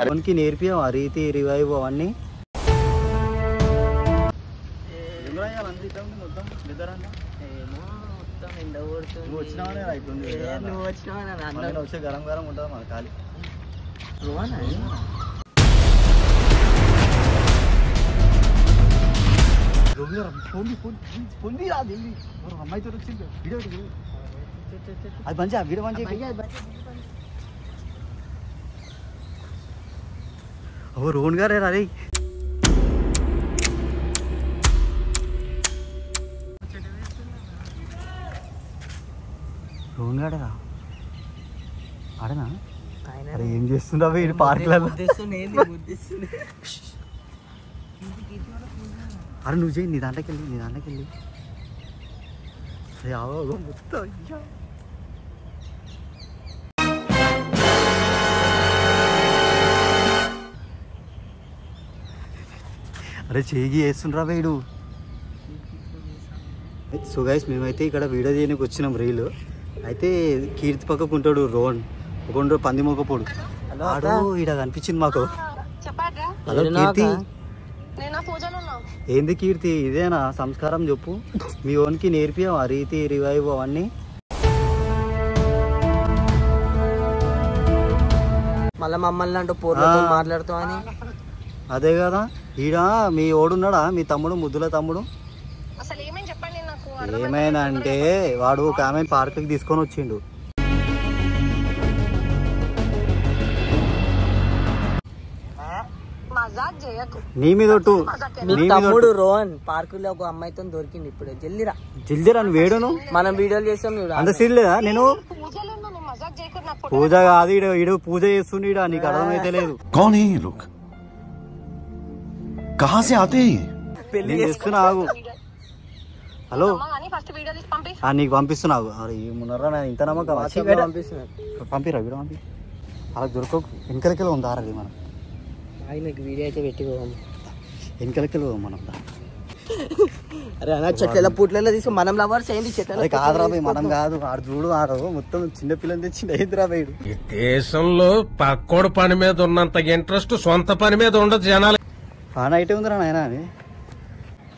మనకి నేర్పియాం ఆ రీతి రివైవ్ అవన్నీ వచ్చే గరం గరం ఉంటుంది మన ఖాళీ అమ్మాయితో వచ్చింది వీడియో అది మంచిగా వీడియో మంచిగా ఓ రోహన్ గారే రే రోహన్ గాడేరా ఆడనా అరే ఏం చేస్తుండవు ఈ పార్కులలో అరే నువ్వు చేయి నీ దాంట్లోకి వెళ్ళి మొత్తం అరే చేగి వేస్తుండ్రా వీడు. సో గైస్ మేమైతే ఇక్కడ వీడియో చేయడానికి వచ్చినాం రీలు. అయితే కీర్తి పక్కకు ఉంటాడు రోహన్, ఒక పంది మొక్కపోడు ఆడు ఈడ కనిపించింది మాకు. హలో కీర్తి. ఏంది కీర్తి ఇదేనా సంస్కారం చెప్పు, మీ ఓన్కి నేర్పియాం ఆ రీతి రివైవ్ అవన్నీ. మళ్ళీ మమ్మల్ని అంటూ పూర్వతో మాట్లాడుతావు అని. అదే కదా ఈడ మీ ఓడున్నాడా మీ తమ్ముడు ముద్దుల తమ్ముడు. ఏమైనా అంటే వాడు ఒక ఆమె పార్క్కి తీసుకొని వచ్చిండు. నీ మీద తమ్ముడు రోహన్ పార్కులో ఒక అమ్మాయితో దొరికింది ఇప్పుడు. జల్దిరా వేడును మనం వీడియోలు చేస్తాం అంత సీన్ లేదా. నేను పూజ కాదు ఈడ పూజ చేస్తుండే ఈడ, నీకు అర్థమైతే లేదు. చేస్తున్నా ఆగు. హలో నీకు పంపిస్తున్నావు. అరే ఏమున్నారా ఇంత నమ్మకం. పంపిరా వీడియో పంపి. అలా దొరకకు. వెనకలకెళ్ళి ఉంది ఆరది మనం. ఆయనకి వీడియో అయితే పెట్టి వెనకలకెళ్ళి మనం. అరే అలా చెట్ల పుట్లలో తీసుకుని మనం లవర్స్ అయింది చెట్ల కాదురా పోయి మనం కాదు. ఆడు చూడు ఆడు మొత్తం చిన్న పిల్లలు తెచ్చింది హైదరా పోయాడు. ఈ దేశంలో పక్కోడు పని మీద ఉన్నంత ఇంట్రెస్ట్ సొంత పని మీద ఉండదు జనాలు. ఆ నైటే ఉందిరా నాయన అని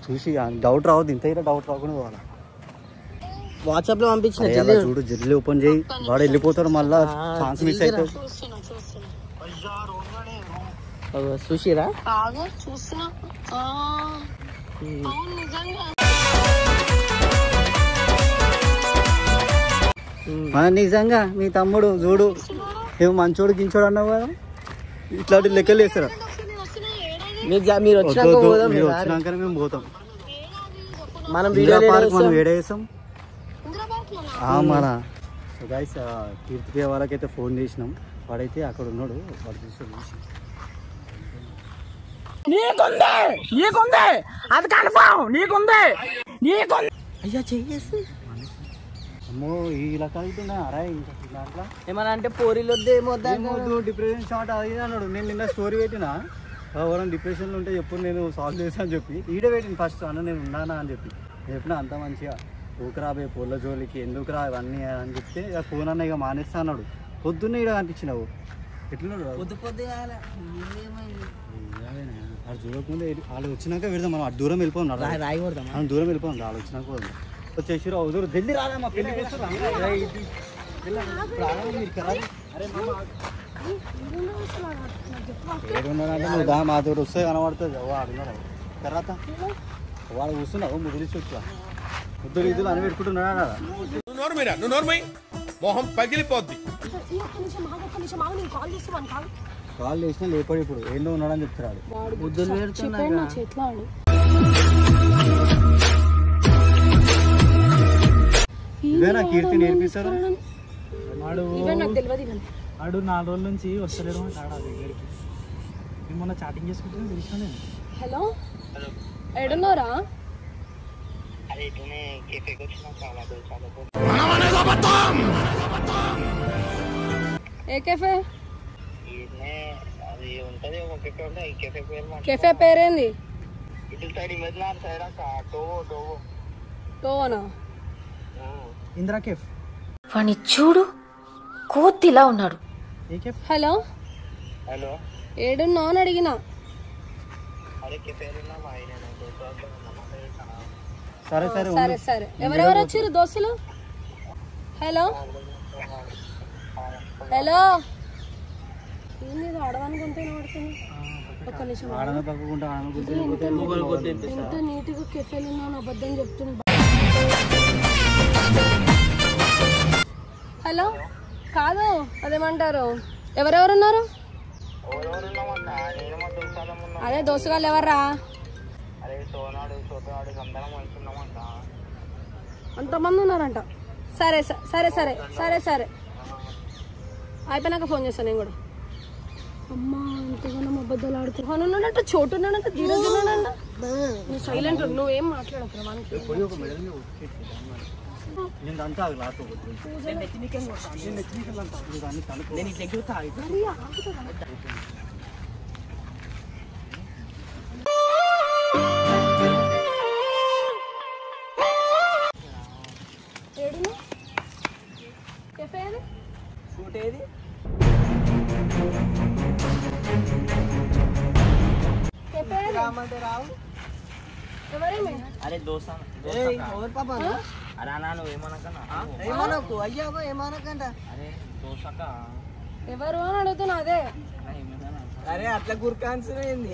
చూసి డౌట్ రావద్దు. ఇంత డౌట్ రాకుండా పోవాలా. వాట్సాప్ లో పంపించిన చూడు జల్లి ఓపెన్ చేయి. వాడు వెళ్ళిపోతాడు మళ్ళా ఛాన్స్ మిస్ అయితే. చూసిరా మన నిజంగా మీ తమ్ముడు చూడు ఏమో మంచోడు గించోడు అన్నావు కదా. ఇట్లాంటి లెక్కలు వేస్తారా. మీరు వచ్చినాకనే మేము పోతాం. మనం వేడే చేస్తాం మన. సో గైస్ కీర్తి వాళ్ళకైతే ఫోన్ చేసినాం. వాడైతే అక్కడ ఉన్నాడు. వాడు చూసి అయ్యా చెయ్యేసి అమ్మో ఇలా కలుగుతున్నా. అరా ఇంకా దాంట్లో ఏమన్నా అంటే పోరీలు వద్దేమో డిప్రెషన్ షార్ట్ అది అన్నాడు. నేను నిన్న స్టోరీ పెట్టినా ఎవరైనా డిప్రెషన్లో ఉంటే ఎప్పుడు నేను సాల్వ్ చేశాను అని చెప్పి ఈడే పెట్టింది ఫస్ట్. అన్న నేను ఉన్నానా అని చెప్పి చెప్పినా అంత మంచిగా ఊకరాబోయే పొల్ల జోలికి ఎందుకు రా ఇవన్నీ అని చెప్తే ఇక ఫోన్ అన్న ఇక మానేస్తా అన్నాడు. పొద్దున్నే ఇక్కడ కనిపించినావు ఎట్లున్నాడు. వాడు చూడకముందే వాళ్ళు వచ్చినాక పెడదాం. మనం అటు దూరం వెళ్ళిపోదాం. రాయి కొడదాం. మనం దూరం వెళ్ళిపోదాం. వాళ్ళు వచ్చినాక పోదాం. వచ్చేసి దూరం ఢిల్లీ రాదమ్మా పెళ్లి ఏడున్నారంటే నువ్వు దా మా తోడు వస్తే కనబడుతుంది. వాడున్నాడు తర్వాత వాడు కూర్చున్నావు ముదిరిచి వచ్చా ముద్దులు ఇద్దులు అని పెట్టుకుంటున్నాడా. మొహం పగిలిపోద్ది. కాల్ చేసినా లేపడు. ఇప్పుడు ఏందో ఉన్నాడని చెప్తున్నాడు. ఇదేనా కీర్తి నేర్పిస్తారు. ఆడు 4 రోజుల నుంచి వస్తలేడు అంటాడు దగ్గరికి. మేము మొన్న చాటింగ్ చేసుకుంటున్నా తెలుసా నేను. హలో ఎడున్నారా. ఏ కేఫే కెఫే పేరేంది? టోనా? ఇందిరా కేఫ్. వాణ్ణి చూడు, కోతిలా ఉన్నాడు. ఏ కేఫ్? హలో, ఏడున్నావు అని అడిగినా. సరే సరే సరే సరే. ఎవరెవరు వచ్చారు దోస్తులు? హలో హలో, ఏంది ఆడవానికి పడుతుంది? ఒక్క నిమిషం. ఆడమే పక్కకుంటా ఎంత నీట్గా కెఫేలు ఉన్నాను, అబద్ధం చెప్తున్నా. హలో, కాదు, అదేమంటారు, ఎవరెవరున్నారు? అదే దోస్తుగాళ్ళు ఎవర్రా? అంతమంది ఉన్నారంట. సరే సరే సరే సరే సరే, అయిపోయినాక ఫోన్ చేస్తాను నేను కూడా. అమ్మా, ఎంతగానో అబద్ధాలు ఆడుతున్నావు. ఉన్నాడంట, చోటు ఉన్నాడంట, జీరో ఉన్నాడంట. నువ్వు సైలెంట్, నువ్వేం మాట్లాడకు. నేను అంతా అరే దోస అరే నువ్వు ఏమనకు అయ్యావో ఏమనకంట. అరే దోసక ఎవరు అని అడుగుతున్నా. అదే అరే అట్లా గుర్కాన్సర్ ఏంది?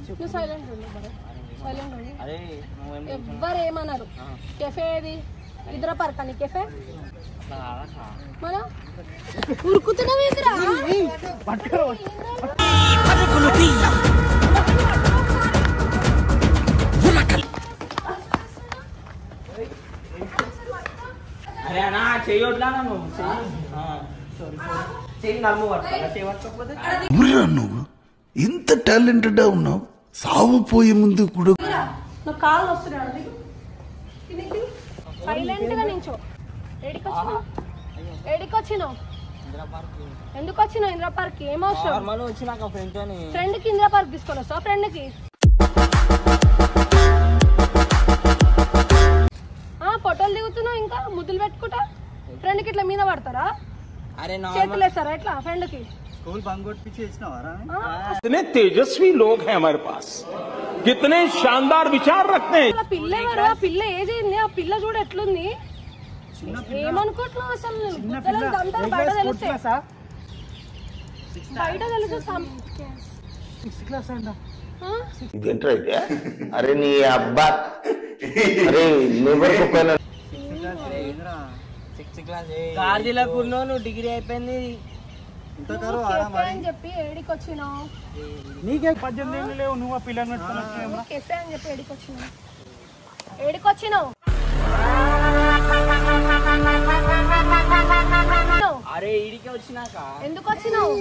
నువ్వు సైలెంట్ ఉండు, సైలెంట్ ఉండు. అరే ఎవ్వరు ఏమన్నారు? కెఫే ఏది? ఇద్దరు పార్క్ అని కెఫే మన ఉరుకుతున్నావు ఎదురా. అరే అన్నా చెయ్యొట్లా నువ్వు చెయ్యి నమ్ము చేయకపోతే నువ్వు ఇంత టాలెంటెడ్ ఉన్నావు. సావుపోయే ముందు కూడా నువ్వు కాళ్ళు వస్తున్నాడు. సైలెంట్ గా నించో. ఏడికొచ్చినావు? ఎందుకు వచ్చినావు ఇందిరా పార్క్? ఏం అవసరం? వచ్చినాక ఫ్రెండ్ కి ఇందిరా పార్క్ తీసుకొని వస్తావు? ఫ్రెండ్ కి ఫోటోలు దిగుతున్నావు, ఇంకా ముద్దులు పెట్టుకుంటా. ఫ్రెండ్ కి ఇట్లా మీద పడతారా? చేతులు వేస్తారా ఇట్లా ఫ్రెండ్ కి? స్కూల్ బంక్ కొట్టించి ఇచ్చినావారా? कितने तेजस्वी लोग हैं हमारे पास, कितने शानदार विचार रखते हैं. పిల్ల ఎవరు? ఆ పిల్ల ఏజ్ అయింది, ఆ పిల్ల చూడు ఎట్లుంది. ఏమనుకుంటున్నావు అసలు? బయట తెలుస్తే బయట తెలుసు. ఇదేంటైతే అరే నీ అబ్బా అరే నువ్వు గార్జీలపూర్ లో నువ్వు డిగ్రీ అయిపోయింది అని చెప్పి ఏడికి వచ్చినావు? నీకే 18 ఏళ్ళు లేవు, నువ్వు ఆ పిల్లని పెట్టుకున్నావు. కెఫే అని చెప్పి ఏడికొచ్చినావు? అరే ఈడికే వచ్చినాక ఎందుకు వచ్చినావు?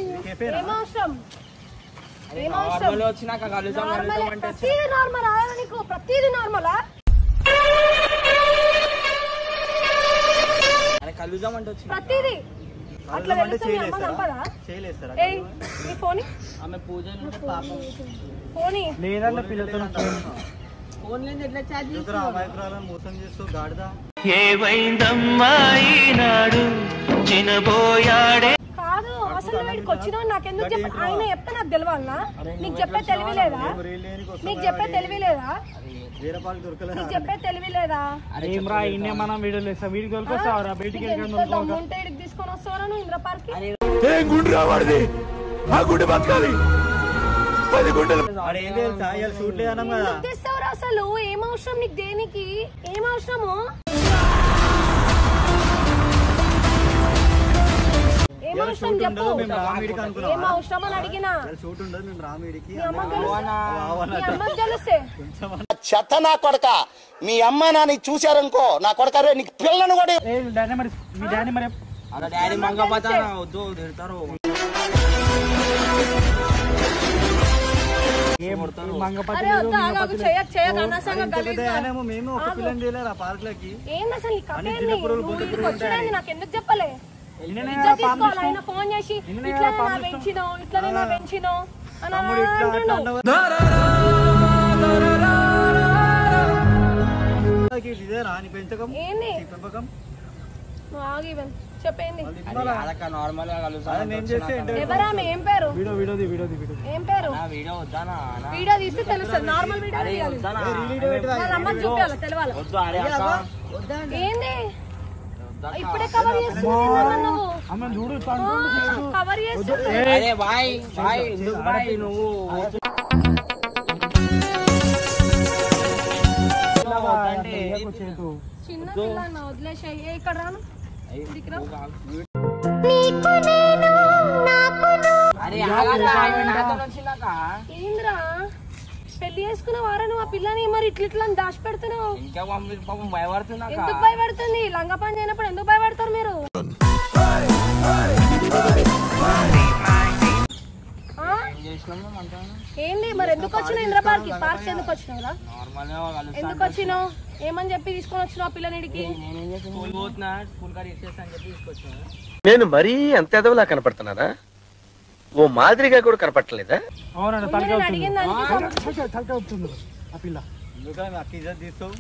ఏం అవసరం? వచ్చినాక ప్రతిదీ నార్మల్ నీకు? ప్రతిదీ నార్మలా? అరే కలుద్దామంటే వచ్చి ప్రతిదీ అట్లా తెలుసు. మీ అమ్మ సంపదా? ఏయ్, నీ ఫోన్ ఆమె పూజ పాపం ఫోన్ లేదన్న పిల్లతో ఫోన్ లేదు. ఎట్లా ఛార్జ్ మోసం చేస్తూ గాడిదా. కాదు, అసలు వీడికి వచ్చినా నాకెందుకు చెప్ప? ఆయన చెప్తే నాకు తెలియాలనా? నీకు చెప్పే తెలివి లేదా? నీకు చెప్పే తెలివి లేదా? నీకు చెప్పే తెలివి లేదా? ఏమ్రా ఇన్నే మనం వీడియోలు వేస్తాం. వీడికి దొరికొస్తావరా? బయటికి దమ్ముంటే ఇడికి తీసుకొని వస్తావరా నువ్వు ఇంద్ర పార్క్? తెస్తావరా? అసలు ఏం అవసరం నీకు? దేనికి ఏం అవసరము? ఏం అవసరం చెప్పు. ఏం అవసరం అని అడిగినా? మీ అమ్మకి తెలిస్తే చెత్త నా కొడక మీ అమ్మ నాని చూశారనుకో నా కొడక రే నీకు పిల్లను కూడా మీ డాడీ మరి అలా డాడీ మంగపత వద్దు తిడతారు. అరే వద్దు, ఆగాగు, చేయక అనవసరంగా గలీజ్గా. మేము ఒక పిల్లని చేయలేరు ఆ పార్క్ లకి. ఏంది అసలు నీ కథ ఏంది? నువ్వు ఇక్కడికి వచ్చినాయి నాకు ఎందుకు చెప్పలే? ఇట్లా తీసుకోవాలి. ఆయన ఫోన్ చేసి ఇట్లనే నా పెంచినావు, ఇట్లనే నా పెంచినావు. తమ్ముడు ఇట్లా అట్లా అన్నావు. ఇదే రాని పెంచకం ఏంది పెంపకం నువ్వు ఆగి ఇవ్వను. చెప్పేంది నార్మల్ గా నేను చేస్తే ఎవరామె ఏం పేరు వీడియోది ఏం పేరు వీడియో వద్దానా వీడియో తీస్తే తెలుస్తుంది నార్మల్ వీడియో తీయాలి వాళ్ళ అమ్మకి చూపించాలి తెలవాలి ఏంది ఇప్పుడే కవర్ చేస్తున్నా నువ్వు కవర్ చేస్తున్నా బాయ్ బాయ్ ఎందుకు బాయ్ నువ్వు చిన్న పిల్ల అన్న వదిలేసే ఇక్కడ రాను ఏంద్రా పెళ్లి చేసుకున్న వారా నువ్వు ఆ పిల్లని మరి ఇట్లా దాచి పెడుతున్నావు ఎందుకు భయపడుతుంది లంగా పని చేయనప్పుడు ఎందుకు భయపడతారు మీరు ఏంది మరి ఎందుకు వచ్చినావు ఇంద్రపార్క్ పార్క్ ఎందుకు వచ్చినావురా ఎందుకు వచ్చినావు ఏమని చెప్పి తీసుకొని వచ్చినావు పిల్లనిడికి నేను మరీ అంత ఎదవలా కనపడుతున్నానా ఓ మాదిరిగా కూడా కనపడలేదా అడిగింది ఆ పిల్ల అక్క ఇజ్జత్ తీస్తావు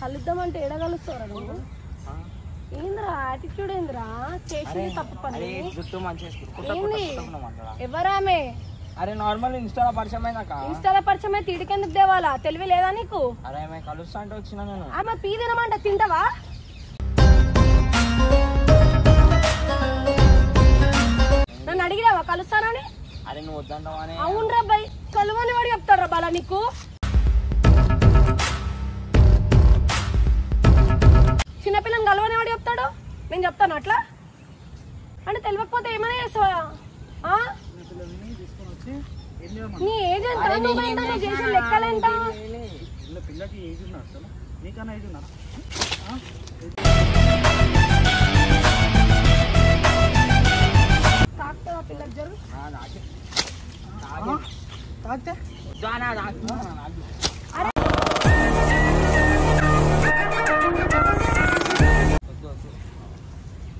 కలుద్దామంటే ఎడ కలుస్తారా నువ్వు ఏంద్రా యాటిట్యూడ్ ఏంద్రా చేసింది తప్పు పని ఏంది ఎవరామే అరే నార్మల్ ఇన్స్టాలో పరిచయం అయిందాక ఇన్స్టాలో పరిచయం అయితే ఇడికెందుకు దేవాలా తెలివి లేదా నీకు అరే కలుస్తా అంటే వచ్చినా నేను ఆమె పీ తినమంటే తింటావా నన్ను అడిగినావా కలుస్తానని అరే నువ్వు వద్దంటావా అవునరా బై కలువని వాడు చెప్తాడు రా బాలా నీకు చిన్నపిల్లని కలవని వాడు చెప్తాడు నేను చెప్తాను అట్లా అంటే తెలియకపోతే ఏమైనా చేస్తావా నీ ఏజ్ ఎంత నువ్వు చేసిన లెక్కలు ఎంత పిల్లకి ఏజ్ ఉన్నా అసలు నీకన్నా ఏజ్ ఉన్నా తాకుతావా పిల్లకి జరు తాగితే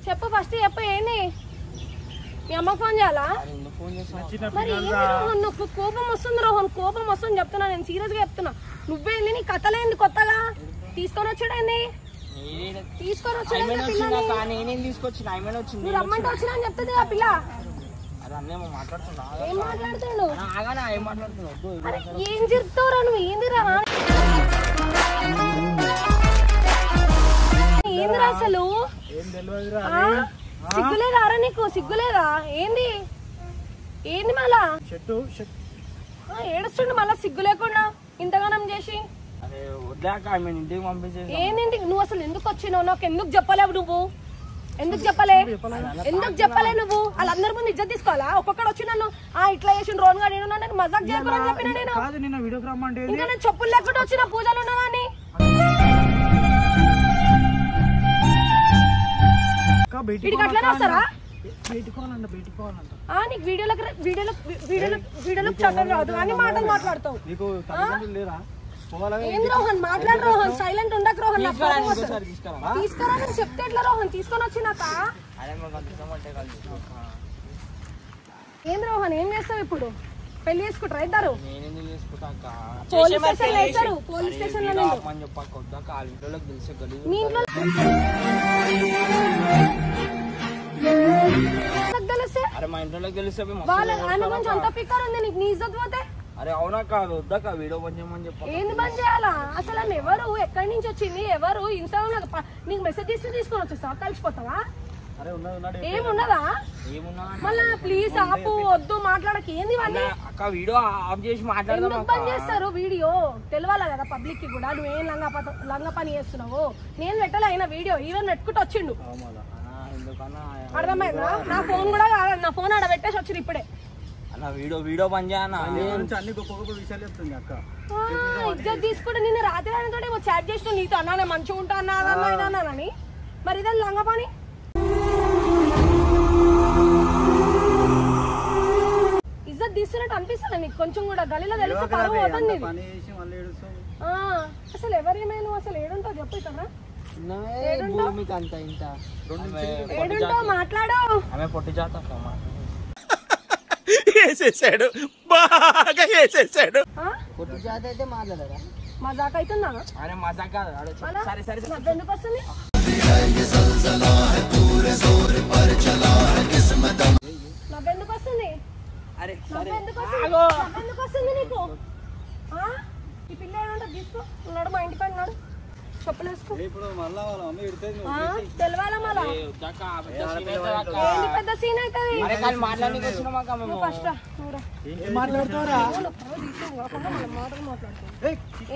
చెప్పు ఫస్ట్ చెప్పు ఏంది మీ అమ్మకి ఫోన్ చేయాలా మరి ఏంది రోహన్ నాకు కోపం వస్తుంది రోహన్ కోపం వస్తుంది చెప్తున్నా నేను సీరియస్ గా చెప్తున్నా నువ్వేంది నీ కథలేంది కొత్తగా తీసుకొని వచ్చాడేంది తీసుకొని వచ్చాడు నువ్వు రమ్మంటే వచ్చినా అని చెప్తుంది ఆ పిల్ల ఏం మాట్లాడుతాడు ఏం చెప్తావురా నువ్వు ఏందిరా ఏందిరా అసలు సిగ్గులేదా నీకు సిగ్గులేదా ఏంది ఏంది మళ్ళా ఏడుస్తుండు మళ్ళా సిగ్గు లేకుండా ఇంతగానం చేసి ఏంది నువ్వు అసలు ఎందుకు వచ్చినావు నాకు ఎందుకు చెప్పలేవు నువ్వు ఎందుకు చెప్పలే నువ్వు వాళ్ళందరి ముందు ఇజ్జత్ తీసుకోవాలా ఒక్కొక్కడు వచ్చి నన్ను ఇట్లా చేసి రోన్ గా నేను మజాక్ చేయకూడదని చెప్పిన నేను ఇంకా నేను చెప్పులు లేకుండా వచ్చిన పూజలు ఉన్నదాన్ని వీడికి అట్లా రాస్తారా నీకు వీడియోలకు చట్టం రాదు అని మాటలు మాట్లాడతావు ఏంది రోహన్ మాట్లాడు రోహన్ సైలెంట్ ఉండకు రోహన్ తీసుకురా నేను చెప్తే ఎట్లా రోహన్ తీసుకొని వచ్చినాక ఏంది రోహన్ ఏం చేస్తావు ఇప్పుడు పెళ్లి చేసుకుంటారా ఇద్దరు పోలీస్ స్టేషన్ లో మీ ఇంట్లో తెలిస్తే వాళ్ళ ఆయన గురించి అంత ఫికర్ ఉంది నీకు నీ ఇజ్జత్ పోతే అరే అవునా కాదు వద్దాక వీడియో బంద్ చేయమని చెప్పి ఏంది బంద్ చేయాలా అసలు ఆమె ఎవరు ఎక్కడి నుంచి వచ్చింది ఎవరు ఇన్స్టాగ్రామ్ నీకు మెసేజ్ చేసి తీసుకొని వచ్చేస్తావా కలిసిపోతావా ఏమున్నదా మళ్ళా ప్లీజ్ ఆపు వద్దు మాట్లాడక ఏంది అక్క వీడియో ఆఫ్ చేసి మాట్లాడదాం బంద్ చేస్తారు వీడియో తెలవాలా కదా పబ్లిక్ కి కూడా నువ్వేం లంగా పని చేస్తున్నావు నేను పెట్టలే అయినా వీడియో ఈవెన్ పెట్టుకుంటూ వచ్చిండు అర్థమైందా నా ఫోన్ కూడా నా ఫోన్ ఆడ పెట్టేసి వచ్చింది ఇప్పుడే వీడియో పని చేయన్నా ఇజ్జత్ తీసుకుంటే నిన్న రాత్రి ఆయనతో చాట్ చేసిన నీతో అన్నా మంచిగా ఉంటా అన్నానని మరి ఇదే లంగా పని ఇజ్జత్ తీస్తున్నట్టు అనిపిస్తుంది నీకు కొంచెం కూడా గలీలో తెలిసి పరువు పోతుంది పని చేసి మళ్ళీ ఏడుస్తావు. అసలు ఎవరేమైనా నువ్వు అసలు ఏడుంటావు చెప్పు ఇతరా భూమికి అంత ఇంత ఏడుంటావు మాట్లాడు ఆమె పొట్టి జాత వేసేసాడు, బాగా వేసేసాడు. పొట్టి జాత అయితే మాట్లాడరా మజాక్ అవుతుందా అరే మజాక్ కాదు సరే సరే ఎందుకు వస్తుంది నవ్వెందుకు వస్తుంది అరే నవ్వెందుకు వస్తుంది నీకు ఈ పిల్ల ఏమంటా తీసుకో ఉన్నాడు మా ఇంటి పైన ఉన్నాడు చెప్పులు వేసుకో ఇప్పుడు మళ్ళా వాళ్ళ మమ్మీ ఎడితే తెలవాలా మళ్ళా ఏంటి పెద్ద సీన్ అవుతుంది మాట్లాడడానికి వచ్చినామా ఫస్ట్ మాట్లాడుతారా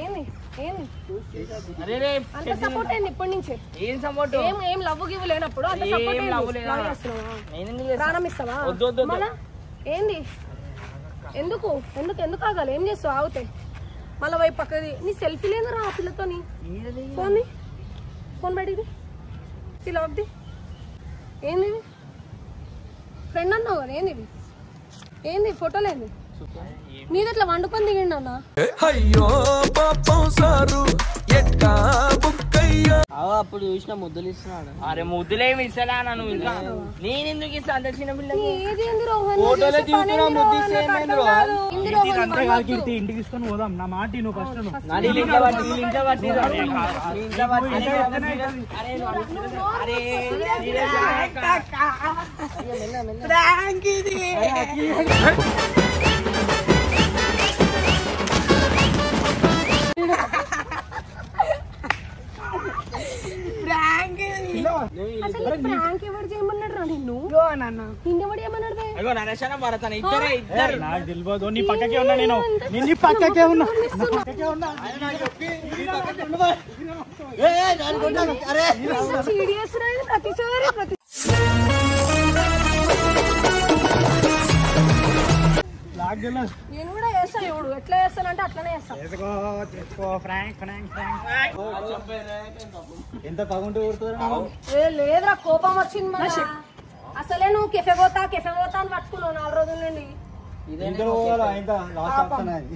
ఏంది ఏంది అరే అంత సపోర్ట్ అయింది ఇప్పటి నుంచి ఏం సపోర్ట్ ఏం లవ్ గివ్ లేనప్పుడు అంత సపోర్ట్ ప్రాణం ఇస్తావా మళ్ళా ఏంది ఎందుకు ఎందుకు ఎందుకు ఆగాలి ఏం చేస్తావు ఆగితే మళ్ళీ వైపు పక్కది నీ సెల్ఫీ లేదురా ఆ పిల్లతోని ఫోన్ బయటిది లాక్ది ఏంది ఫ్రెండ్ అన్నావు కదా ఏంది ఇది ఏంది ఫోటోలు ఏంది నీది ఇట్లా వండుకొని దిగిండి అన్న అప్పుడు చూసిన ముద్దులు ఇస్తున్నాడు అరే ముద్దులేమి ఇస్తలే నువ్వు ఇంకా నేను ఎందుకు ఇస్తా అంత చిన్న పిల్లకి ఫోటోలో దిగుతున్నా ముద్దు ఇంటికి తీసుకొని పోదాం నా మాట నువ్వు ఫస్ట్ నాకు తెలియదు నీ పక్కకే ఉన్నా నేను నీ పక్కకే ఉన్నా నేను కూడా చేస్తాను ఇప్పుడు ఎట్లా చేస్తానంటే అట్లనే చేస్తాను ఎంత బాగుంటే కొడుతున్నా లేదురా కోపం వచ్చింది మన అసలే నువ్వు కెఫే పోతా అని పట్టుకున్నావు 4 రోజుల నుండి ఇంట్లో పోవాలా? ఇంత లాస్ట్ ఆప్షన్ అది.